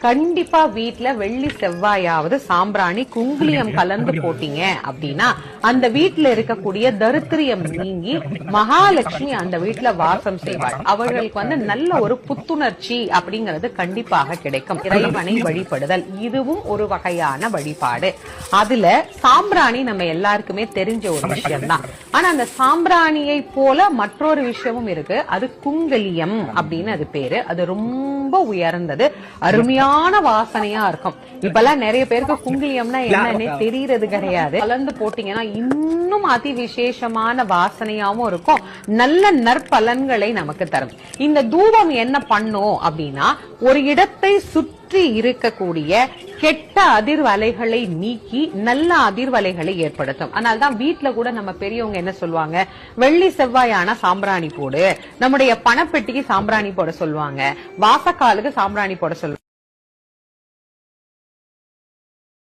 கண்டிப்பா வீட்ல வெள்ளி செவ்வாயாவது சாம்பிராணி குங்குலியம் கலந்து போட்டீங்க அப்படின்னா அந்த வீட்டுல இருக்கக்கூடிய தரித்திரியம் நீங்கி மகாலட்சுமி அந்த வீட்டுல வாசம் செய்வாள். அவர்களுக்கு நல்ல ஒரு புத்துணர்ச்சி அப்படிங்கிறது கண்டிப்பாக கிடைக்கும். இறைவனை வழிபடுதல் இதுவும் ஒரு வகையான வழிபாடு. அதுல சாம்பிராணி நம்ம எல்லாருக்குமே தெரிஞ்ச ஒரு விஷயம் தான். ஆனா அந்த சாம்பிராணியை போல மற்றொரு விஷயமும் இருக்கு. அது குங்குலியம் அப்படின்னு அது பேரு. அது ரொம்ப உயர்ந்தது, அருமையான வாசனையா இருக்கும். இப்பெல்லாம் நிறைய பேருக்கு குங்குலியம்னா என்னன்னே தெரியறது கிடையாது. கலந்து போட்டீங்கன்னா இன்னும் அதி விசேஷமான வாசனையாவும் இருக்கும், நல்ல நற்பலன்களை நமக்கு தரும். இந்த தூபம் என்ன பண்ணும் அப்படின்னா ஒரு இடத்தை சுற்றி இருக்கக்கூடிய கெட்ட அதிர்வலைகளை நீக்கி நல்ல அதிர்வலைகளை ஏற்படுத்தும். அதனால்தான் வீட்டுல கூட நம்ம பெரியவங்க என்ன சொல்லுவாங்க, வெள்ளி செவ்வாயான சாம்பிராணி போடு, நம்முடைய பணப்பெட்டிக்கு சாம்பிராணி போட சொல்லுவாங்க, வாசக்காலுக்கு சாம்பிராணி போட சொல்லுவாங்க.